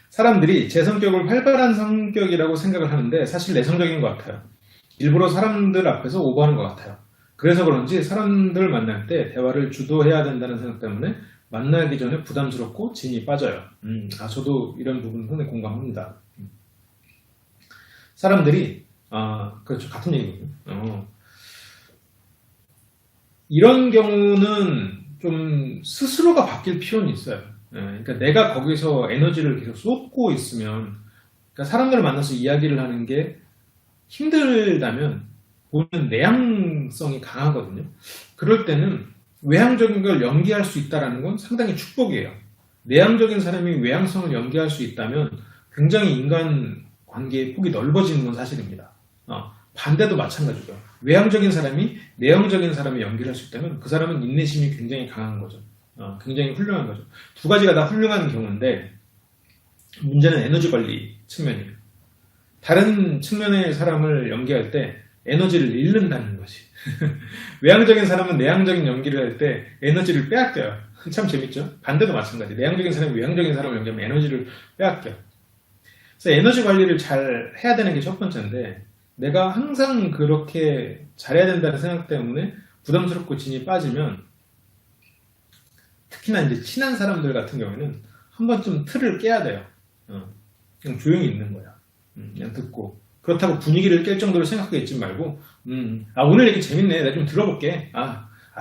사람들이 제 성격을 활발한 성격이라고 생각을 하는데 사실 내성적인 것 같아요. 일부러 사람들 앞에서 오버하는 것 같아요. 그래서 그런지 사람들 만날 때 대화를 주도해야 된다는 생각 때문에 만나기 전에 부담스럽고 진이 빠져요. 저도 이런 부분 상당히 공감합니다. 사람들이, 그렇죠. 같은 얘기거든요. 이런 경우는 좀 스스로가 바뀔 필요는 있어요. 그러니까 내가 거기서 에너지를 계속 쏟고 있으면, 그러니까 사람들을 만나서 이야기를 하는 게 힘들다면 보는 내향성이 강하거든요. 그럴 때는 외향적인 걸 연기할 수 있다는 건 상당히 축복이에요. 내향적인 사람이 외향성을 연기할 수 있다면 굉장히 인간 관계의 폭이 넓어지는 건 사실입니다. 반대도 마찬가지고요. 외향적인 사람이 내향적인 사람이 연기를 할 수 있다면 그 사람은 인내심이 굉장히 강한 거죠. 굉장히 훌륭한 거죠. 두 가지가 다 훌륭한 경우인데 문제는 에너지 관리 측면이에요. 다른 측면의 사람을 연기할 때 에너지를 잃는다는 것이. 외향적인 사람은 내향적인 연기를 할 때 에너지를 빼앗겨요. 참 재밌죠? 반대도 마찬가지. 내향적인 사람이 외향적인 사람을 연기하면 에너지를 빼앗겨요. 그래서 에너지 관리를 잘 해야 되는 게 첫 번째인데 내가 항상 그렇게 잘해야 된다는 생각 때문에 부담스럽고 진이 빠지면 특히나 이제 친한 사람들 같은 경우에는 한 번쯤 틀을 깨야 돼요. 그냥 조용히 있는 거야. 그냥 듣고. 그렇다고 분위기를 깰 정도로 생각하고 있지 말고, 오늘 얘기 재밌네. 내가 좀 들어볼게.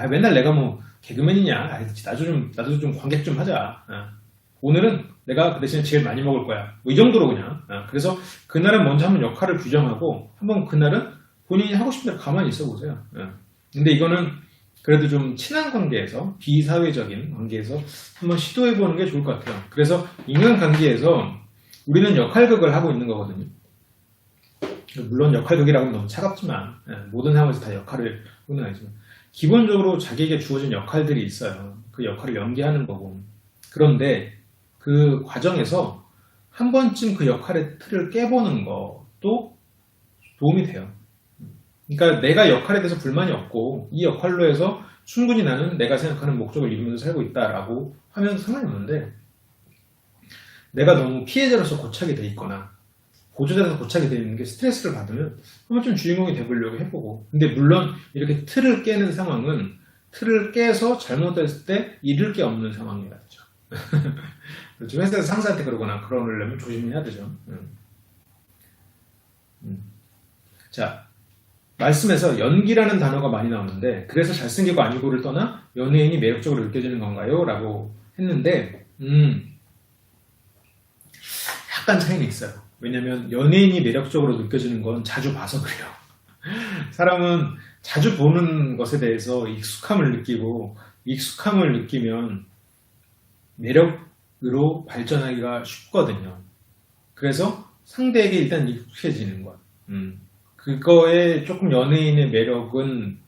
맨날 내가 뭐, 개그맨이냐. 나도 좀 관객 좀 하자. 오늘은 내가 그 대신에 제일 많이 먹을 거야. 뭐 이 정도로 그냥. 그래서 그날은 먼저 한번 역할을 규정하고, 한번 그날은 본인이 하고 싶은 대로 가만히 있어 보세요. 근데 이거는 그래도 좀 친한 관계에서, 비사회적인 관계에서 한번 시도해보는 게 좋을 것 같아요. 그래서 인간관계에서 우리는 역할극을 하고 있는 거거든요. 물론 역할극이라고는 너무 차갑지만 모든 상황에서 다 역할을 하는 아니지만 기본적으로 자기에게 주어진 역할들이 있어요. 그 역할을 연기하는 거고. 그런데 그 과정에서 한 번쯤 그 역할의 틀을 깨보는 것도 도움이 돼요. 그러니까 내가 역할에 대해서 불만이 없고 이 역할로 해서 충분히 나는 내가 생각하는 목적을 이루면서 살고 있다라고 하면 상관이 없는데 내가 너무 피해자로서 고착이 돼 있거나 보조자로서 고착이 되어 있는 게 스트레스를 받으면 한번 좀 주인공이 돼보려고 해보고 근데 물론 이렇게 틀을 깨는 상황은 틀을 깨서 잘못했을 때 잃을 게 없는 상황이라죠. 그렇죠. 회사에서 상사한테 그러거나 그러려면 조심해야 되죠. 자, 말씀에서 연기라는 단어가 많이 나오는데 그래서 잘생기고 아니고를 떠나 연예인이 매력적으로 느껴지는 건가요? 라고 했는데 약간 차이는 있어요. 왜냐면 연예인이 매력적으로 느껴지는 건 자주 봐서 그래요. 사람은 자주 보는 것에 대해서 익숙함을 느끼고 익숙함을 느끼면 매력으로 발전하기가 쉽거든요. 그래서 상대에게 일단 익숙해지는 것. 그거에 조금 연예인의 매력은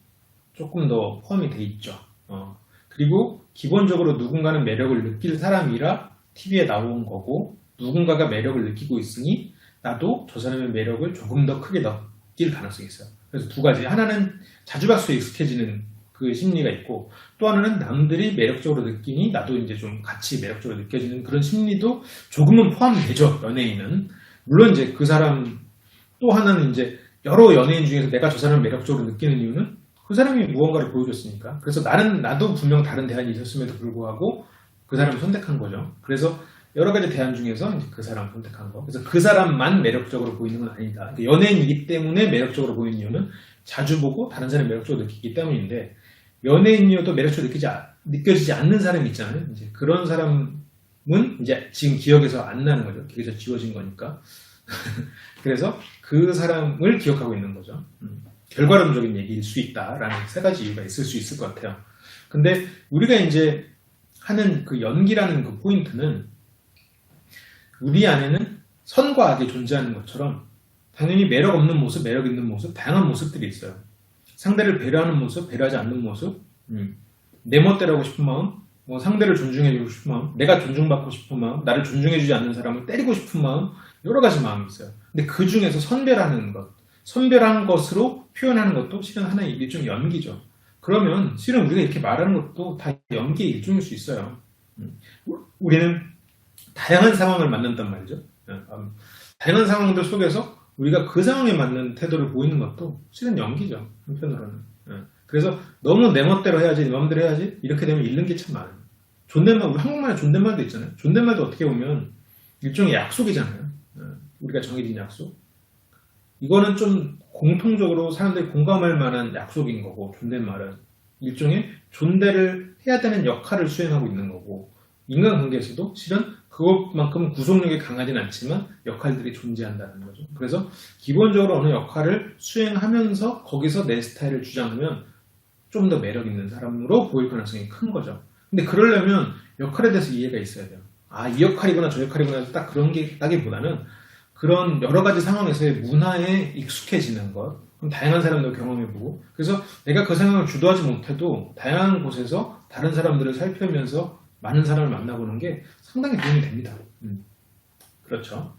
조금 더 포함이 돼 있죠. 그리고 기본적으로 누군가는 매력을 느낄 사람이라 TV에 나온 거고 누군가가 매력을 느끼고 있으니 나도 저 사람의 매력을 조금 더 크게 느낄 가능성이 있어요. 그래서 두 가지. 하나는 자주 봐서 익숙해지는 그 심리가 있고 또 하나는 남들이 매력적으로 느끼니 나도 이제 좀 같이 매력적으로 느껴지는 그런 심리도 조금은 포함되죠. 연예인은. 물론 이제 그 사람 또 하나는 이제 여러 연예인 중에서 내가 저 사람을 매력적으로 느끼는 이유는 그 사람이 무언가를 보여줬으니까. 그래서 나도 분명 다른 대안이 있었음에도 불구하고 그 사람을 선택한 거죠. 그래서 여러 가지 대안 중에서 이제 그 사람을 선택한 거. 그래서 그 사람만 매력적으로 보이는 건 아니다. 그러니까 연예인이기 때문에 매력적으로 보이는 이유는 자주 보고 다른 사람이 매력적으로 느끼기 때문인데 연예인이어도 매력적으로 느껴지지 않는 사람이 있잖아요. 이제 그런 사람은 이제 지금 기억에서 안 나는 거죠. 기억에서 지워진 거니까. 그래서 그 사람을 기억하고 있는 거죠. 결과론적인 얘기일 수 있다라는 세 가지 이유가 있을 수 있을 것 같아요. 근데 우리가 이제 하는 그 연기라는 그 포인트는 우리 안에는 선과 악이 존재하는 것처럼 당연히 매력 없는 모습, 매력 있는 모습, 다양한 모습들이 있어요. 상대를 배려하는 모습, 배려하지 않는 모습, 내 멋대로 하고 싶은 마음, 뭐 상대를 존중해주고 싶은 마음, 내가 존중받고 싶은 마음, 나를 존중해주지 않는 사람을 때리고 싶은 마음, 여러 가지 마음이 있어요. 근데 그 중에서 선별하는 것, 선별한 것으로 표현하는 것도 실은 하나의 일종의 연기죠. 그러면 실은 우리가 이렇게 말하는 것도 다 연기의 일종일 수 있어요. 우리는 다양한 상황을 만난단 말이죠. 다양한 상황들 속에서 우리가 그 상황에 맞는 태도를 보이는 것도 실은 연기죠. 한편으로는. 그래서 너무 내 멋대로 해야지, 내 맘대로 해야지 이렇게 되면 잃는 게 참 많아요. 존댓말, 우리 한국말에 존댓말도 있잖아요. 존댓말도 어떻게 보면 일종의 약속이잖아요. 우리가 정해진 약속. 이거는 좀 공통적으로 사람들이 공감할 만한 약속인 거고, 존댓말은 일종의 존대를 해야 되는 역할을 수행하고 있는 거고, 인간관계에서도 실은 그것만큼 구속력이 강하진 않지만 역할들이 존재한다는 거죠. 그래서 기본적으로 어느 역할을 수행하면서 거기서 내 스타일을 주장하면 좀 더 매력 있는 사람으로 보일 가능성이 큰 거죠. 근데 그러려면 역할에 대해서 이해가 있어야 돼요. 아, 이 역할이구나 저 역할이구나 딱 그런 게 따기보다는 그런 여러 가지 상황에서의 문화에 익숙해지는 것, 그럼 다양한 사람들 경험해보고, 그래서 내가 그 상황을 주도하지 못해도 다양한 곳에서 다른 사람들을 살피면서 많은 사람을 만나보는 게 상당히 도움이 됩니다. 그렇죠.